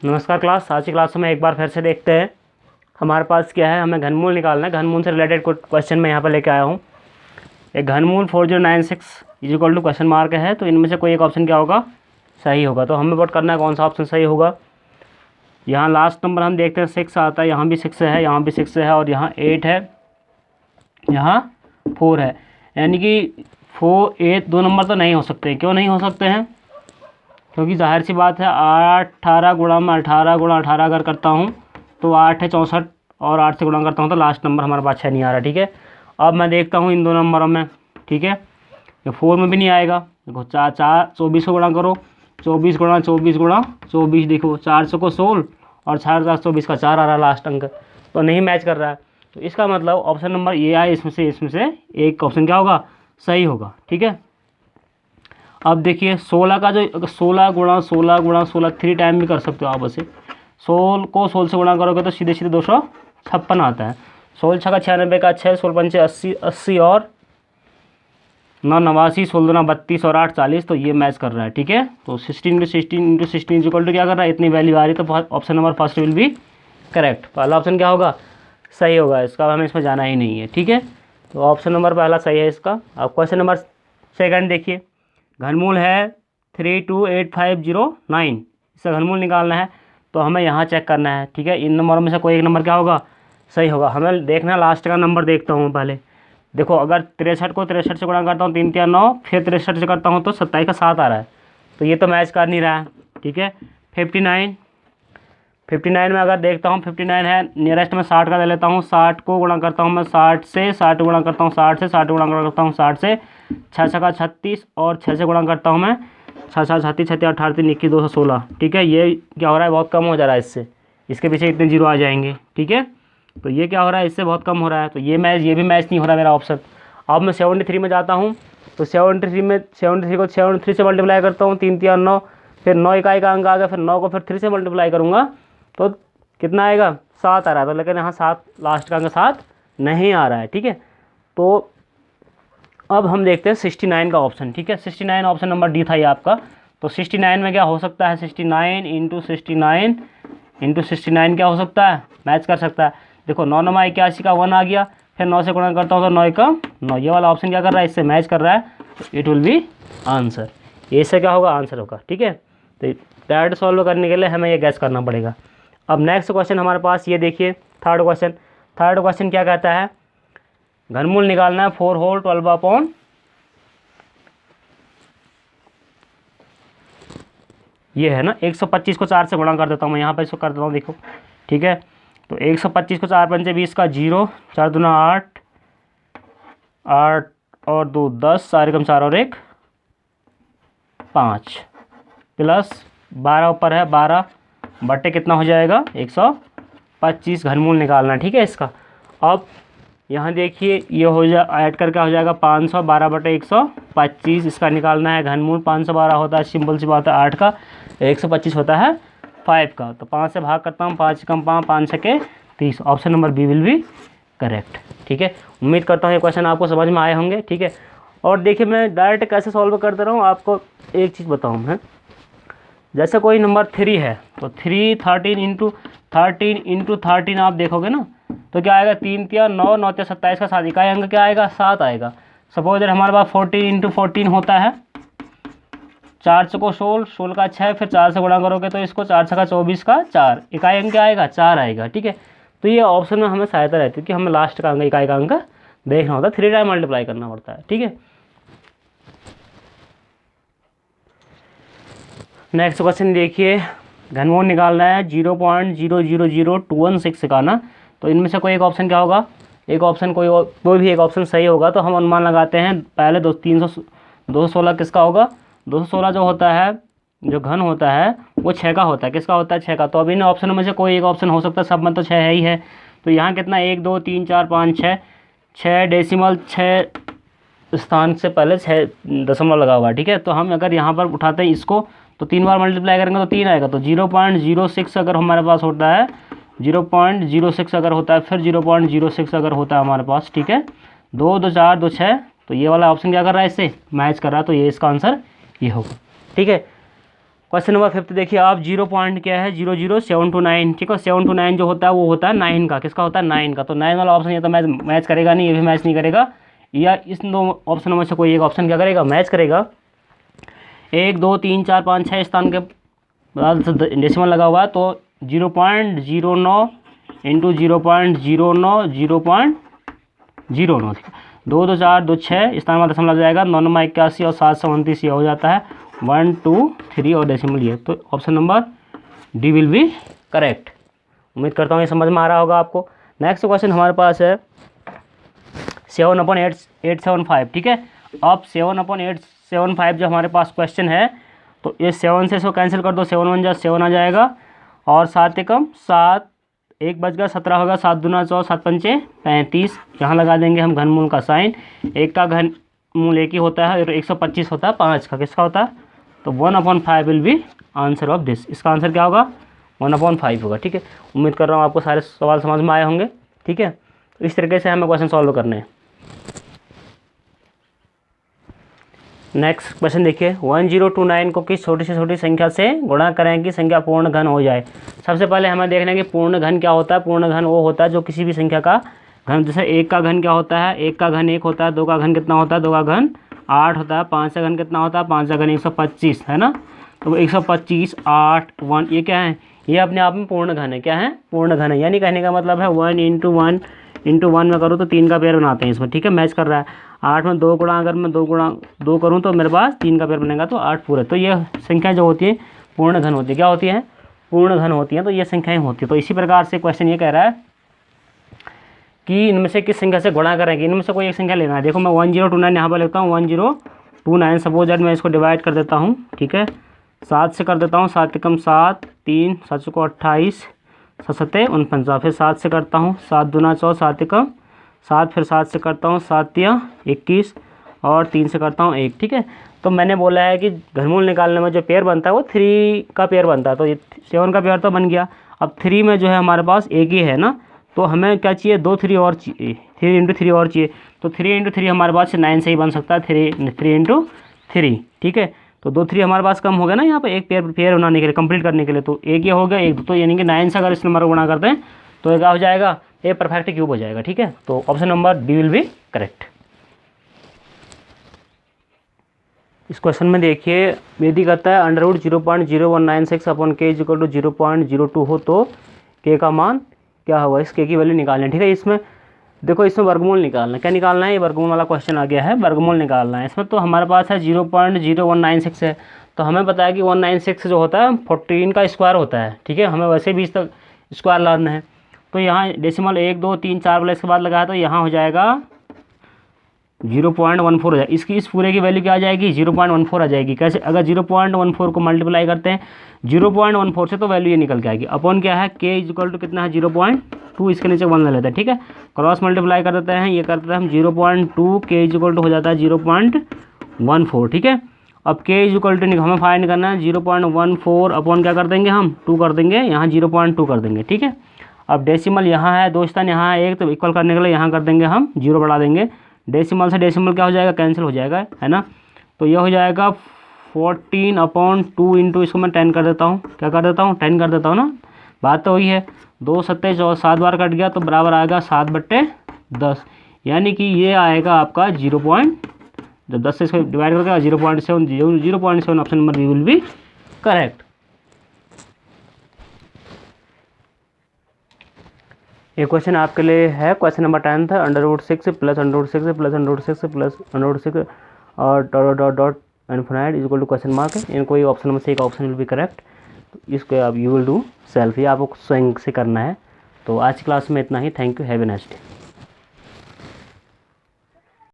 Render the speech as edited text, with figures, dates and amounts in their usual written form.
नमस्कार क्लास। आज की क्लास में एक बार फिर से देखते हैं हमारे पास क्या है। हमें घनमूल निकालना है। घनमूल से रिलेटेड कुछ क्वेश्चन मैं यहाँ पर लेके आया हूँ। एक घनमूल 4096 is equal to question mark है। तो इनमें से कोई एक ऑप्शन क्या होगा, सही होगा। तो हमें वोट करना है कौन सा ऑप्शन सही होगा। यहाँ लास्ट नंबर हम देखते हैं 6 आता है, यहाँ भी 6 है, यहाँ भी 6 है, और यहाँ 8 है, यहाँ 4 है। यानी कि 4 8 दो नंबर तो नहीं हो सकते। क्यों नहीं हो सकते हैं? क्योंकि जाहिर सी बात है 8 18 गुणा में 18 गुणा 18 अगर करता हूँ तो 8 है 64, और 8 से गुणा करता हूँ तो लास्ट नंबर हमारे पास 6 नहीं आ रहा। ठीक है, अब मैं देखता हूँ इन दो नंबरों में। ठीक है, ये 4 में भी नहीं आएगा। देखो 24 को गुणा करो, 24 गुणा 24 गुणा 24, देखो 400 को 16 और 4 का 4 आ रहा है लास्ट अंक, तो नहीं मैच कर रहा है। तो इसका मतलब ऑप्शन नंबर ये आए, इसमें से एक ऑप्शन क्या होगा, सही होगा। ठीक है, अब देखिए 16 का जो 16 गुणा 16 गुणा 16 3 टाइम भी कर सकते हो आप उसे। 16 को 16 से गुणा करोगे तो सीधे सीधे 256 आता है। 16 छका 96 का 6, 16 पंचे 80 80 और 9 89, 16 दूना 32 और 8 40, तो ये मैच कर रहा है। ठीक है, तो 16 × 16 × 16 इक्वल टू क्या कर रहा है, इतनी वैल्यू आ रही है। तो option number first will be correct. पहला ऑप्शन क्या होगा, सही होगा। इसका हमें इसमें जाना ही नहीं है। ठीक है, तो ऑप्शन नंबर पहला सही है इसका। अब क्वेश्चन नंबर सेकंड देखिए। घनमूल है 328509, इसका घनमूल निकालना है। तो हमें यहाँ चेक करना है। ठीक है, इन नंबरों में से कोई एक नंबर क्या होगा, सही होगा। हमें देखना है लास्ट का नंबर। देखता हूँ पहले। देखो अगर 63 को 63 से गुणा करता हूँ 3 3 9, फिर 63 से करता हूँ तो 27 का 7 आ रहा है। तो ये तो मैच कर नहीं रहा है। ठीक है, 59 में अगर देखता हूँ 59 है नियरेस्ट में 60 का ले लेता हूँ। 60 को गुणा करता हूँ मैं 60 से, 60 गुणा करता हूँ 60 से, 60 गुणा करता हूँ 60 से, 6 छका 36 और 6 से गुणा करता हूँ मैं 6 6 36 36 18 3 21 216। ठीक है, ये क्या हो रहा है, बहुत कम हो जा रहा है इससे। इसके पीछे इतने जीरो आ जाएंगे। ठीक है, तो ये क्या हो रहा है, इससे बहुत कम हो रहा है। तो ये भी मैच नहीं हो रहा मेरा ऑप्शन। अब मैं 73 में जाता हूँ। तो 73 को 73 से मल्टीप्लाई करता हूँ, 3 3 9, फिर 9 इकाई का अंक आ गया, फिर 9 को फिर 3 से मल्टीप्लाई करूँगा तो कितना आएगा, 7 आ रहा है। तो लेकिन यहाँ 7 लास्ट का अंक 7 नहीं आ रहा है। ठीक है, तो अब हम देखते हैं 69 का ऑप्शन। ठीक है, 69 ऑप्शन नंबर डी था ये आपका। तो 69 में क्या हो सकता है, 69 × 69 × 69 क्या हो सकता है, मैच कर सकता है। देखो 9 9 81 का 1 आ गया, फिर 9 से गुणा करता हूँ तो 9 का 9, ये वाला ऑप्शन क्या कर रहा है, इससे मैच कर रहा है। तो इट विल बी आंसर। ये से क्या होगा, आंसर होगा। ठीक है, तो डायरेक्ट सॉल्व करने के लिए हमें ये गैस करना पड़ेगा। अब नेक्स्ट क्वेश्चन हमारे पास ये देखिए, थर्ड क्वेश्चन क्या कहता है, घनमूल निकालना है 4 होल 12 ये है ना 125 को 4 से गुणा कर देता हूँ मैं। यहाँ पे इसको कर देता हूँ, देखो। ठीक है, तो 125 को 4 पंचे 20 का 0, 4 दूना 8 8 और 2 10, 4 एकम 4 और 1 5, प्लस 12 ऊपर है 12 बटे कितना हो जाएगा 125। घनमूल निकालना। ठीक है इसका। अब यहाँ देखिए ये हो ऐड करके हो जाएगा 512 बटे 125। इसका निकालना है घनमूल। 512 होता है, सिंपल सी बात है 8 का, 125 होता है 5 का। तो 5 से भाग करता हूँ, 5 कम 5 5 छके 30। Option number B will be correct. ठीक है, उम्मीद करता हूँ ये क्वेश्चन आपको समझ में आए होंगे। ठीक है, और देखिए मैं डायरेक्ट कैसे सॉल्व कर दे रहा हूँ आपको। एक चीज़ बताऊँ मैं, जैसे कोई नंबर 3 है तो 3 13 × 13 आप देखोगे ना, तो क्या आएगा, 3 3 9 9 3 27 का 7 इकाई अंक क्या आएगा, 7 आएगा। सपोज हमारे पास 14 × 14 होता है, 4 को 16 16 का 6, फिर 4 से गुणा करोगे तो इसको 4 छका 24 का 4 इकाई अंक क्या आएगा, 4 आएगा। ठीक है, तो ये ऑप्शन में हमें सहायता रहती है कि हमें लास्ट का अंक इकाई का अंक देखना होता है, 3 टाइम मल्टीप्लाई करना पड़ता है। ठीक है, नेक्स्ट क्वेश्चन देखिए। घनमूल निकालना है 0.000216 सिखाना। तो इनमें से कोई एक ऑप्शन क्या होगा, एक ऑप्शन कोई भी एक ऑप्शन सही होगा। तो हम अनुमान लगाते हैं पहले 216 किसका होगा, 216 जो होता है, जो घन होता है वो 6 का होता है। किसका होता है, 6 का। तो अब इन ऑप्शनों में से कोई एक ऑप्शन हो सकता है, सब में तो 6 है ही है। तो यहाँ कितना 1 2 3 4 5 6, 6 डेसिमल 6 स्थान से पहले 6 दशमलव लगा हुआ है। ठीक है, तो हम अगर यहाँ पर उठाते हैं इसको तो 3 बार मल्टीप्लाई करेंगे तो 3 आएगा। तो 0.06 अगर हमारे पास होता है, 0.06 अगर होता है, फिर 0.06 अगर होता है हमारे पास। ठीक है, 2 2 4 2 6, तो ये वाला ऑप्शन क्या कर रहा है, इससे मैच कर रहा है। तो ये इसका आंसर ये होगा। ठीक है, क्वेश्चन नंबर 5 देखिए आप, 0 पॉइंट क्या है 00729, ठीक है। 729 जो होता है वो होता है 9 का, किसका होता है 9 का। तो 9 वाला ऑप्शन ये तो मैच करेगा नहीं, ये भी मैच नहीं करेगा, या इस दो ऑप्शनों में से कोई एक ऑप्शन क्या करेगा, मैच करेगा। 1 2 3 4 5 6 स्थान के बाद डेसिमल लगा हुआ है, तो 0.09 इंटू 0.09 0.09, 2 2 4 2 6 स्थान में दशमलव लग जाएगा, 9 9 81 और 729 ये हो जाता है 1 2 3 और डेसिमल ये। तो option number D will be correct. उम्मीद करता हूँ ये समझ में आ रहा होगा आपको। नेक्स्ट क्वेश्चन हमारे पास है 7/875, ठीक है। अब 7/875 जो हमारे पास क्वेश्चन है, तो ये 7 से इसको कैंसिल कर दो, 7 1 जा 7 आ जाएगा, और 7 एकम 7, 1 बच गया 17 होगा, 7 दूना 14 7 पंचे 35, यहाँ लगा देंगे हम घनमूल का साइन। एक का घनमूल एक ही होता है और 125 होता है 5 का, किसका होता है, तो 1/5 will be answer of this. इसका आंसर क्या होगा, 1/5 होगा, ठीक है। उम्मीद कर रहा हूँ आपको सारे सवाल समझ में आए होंगे, ठीक है। तो इस तरीके से हमें क्वेश्चन सॉल्व करने हैं। नेक्स्ट क्वेश्चन देखिए, 1029 को किस छोटी से छोटी संख्या से गुणा करें कि संख्या पूर्ण घन हो जाए। सबसे पहले हमें देखना है कि पूर्ण घन क्या होता है। पूर्ण घन वो होता है जो किसी भी संख्या का घन, जैसे 1 का घन क्या होता है, 1 का घन 1 होता है, 2 का घन कितना होता है, 2 का घन 8 होता है, 5 का घन कितना होता है, 5 का घन 125 है ना। तो 125 8 1 ये क्या है, ये अपने आप में पूर्ण घन है। क्या है, पूर्ण घन है। यानी कहने का मतलब है 1 इंटू 1 में करूँ तो 3 का पेयर बनाते हैं इसमें, ठीक है, मैच कर रहा है। 8 में 2 गुणा, अगर मैं 2 गुणा 2 करूँ तो मेरे पास 3 का पेयर बनेगा, तो 8 पूरे। तो ये संख्या जो होती है पूर्ण घन होती है। क्या होती है, पूर्ण घन होती हैं, तो ये संख्याएँ होती है। तो इसी प्रकार से क्वेश्चन ये कह रहा है कि इनमें से किस संख्या से गुणा करेंगे। इनमें से कोई एक संख्या लेना है। देखो मैं 1029 यहाँ पर लिखता हूँ, 1029 सपोज दैट मैं इसको डिवाइड कर देता हूँ, ठीक है। 7 से कर देता हूँ, 7 एकम 7 3 7 को 28 7 7 49, फिर 7 से करता हूँ, 7 दूना 14 7 एकम 7, फिर 7 से करता हूँ 7 या 21 और 3 से करता हूँ 1, ठीक है। तो मैंने बोला है कि घनमूल निकालने में जो पेयर बनता है वो 3 का पेयर बनता है। तो ये 7 का पेयर तो बन गया। अब 3 में जो है हमारे पास एक ही है ना, तो हमें क्या चाहिए, 2 3 और चाहिए, 3 इंटू 3 और चाहिए। तो 3 इंटू 3 हमारे पास 9 से ही बन सकता है, 3 इंटू 3, ठीक है। तो 2 3 हमारे पास कम हो गया ना यहाँ पे एक पेयर बनाने के लिए, कंप्लीट करने के लिए। तो एक ये हो गया, एक तो यानी कि 9 से अगर इस नंबर को गुणा करते हैं तो ये क्या हो जाएगा, ये परफेक्ट क्यूब हो जाएगा, ठीक है। तो option number D will be correct. इस क्वेश्चन में देखिए यदि कहता है अंडरवुड 0.0196 अपॉन के इक्वल टू 0.02 हो तो के का मान क्या होगा। इस के की वैल्यू निकालनी है, ठीक है। इसमें देखो, इसमें वर्गमूल निकालना है। क्या निकालना है, ये वर्गमूल वाला क्वेश्चन आ गया है, वर्गमूल निकालना है इसमें। तो हमारे पास है 0.0196 है, तो हमें पता है कि 196 जो होता है 14 का स्क्वायर होता है, ठीक है। हमें वैसे भी इस तक स्क्वायर लाना है। तो यहाँ डेसिमल 1 2 3 4 वाला इसके बाद लगाया, तो यहाँ हो जाएगा 0.14 हो जाएगा। इसकी इस पूरे की वैल्यू क्या आ जाएगी, 0.14 आ जाएगी। कैसे, अगर 0.14 को मल्टीप्लाई करते हैं 0.14 से तो वैल्यू ये निकल के आएगी। अपॉन क्या है, के इक्वल टू कितना है 0.2, इसके नीचे 1 ले लेते हैं, ठीक है। क्रॉस मल्टीप्लाई कर देते हैं, ये करते हैं हम 0.2, के इक्वल टू हो जाता है 0.14, ठीक है। अब के इक्वल टू हमें फाइंड करना है 0.14 अपॉन क्या कर देंगे हम 2 कर देंगे, यहाँ 0.2 कर देंगे, ठीक है। अब डेसिमल यहाँ है, 2 स्थान यहाँ है 1, तो इक्वल करने के लिए यहाँ कर देंगे हम 0 बढ़ा देंगे। डेसिमल से डेसिमल क्या हो जाएगा, कैंसिल हो जाएगा, है ना। तो यह हो जाएगा 14/2 इंटू इसको मैं 10 कर देता हूँ, क्या कर देता हूँ 10 कर देता हूँ ना। बात तो वही है, 2 7 और 7 बार कट गया तो बराबर आएगा 7/10, यानी कि ये आएगा आपका 10 से इसको डिवाइड करके 0.7 option number B will be correct. ये क्वेश्चन आपके लिए है, क्वेश्चन नंबर 10 था। √6 प्लस √6 प्लस √6 प्लस √6 और dot dot dot infinite is equal to question mark है। इनको ये ऑप्शन में से एक ऑप्शन विल बी करेक्ट। तो इसको आप यू विल डू सेल्फ, ही आपको स्वयं से करना है। तो आज की क्लास में इतना ही। Thank you, have a nice day.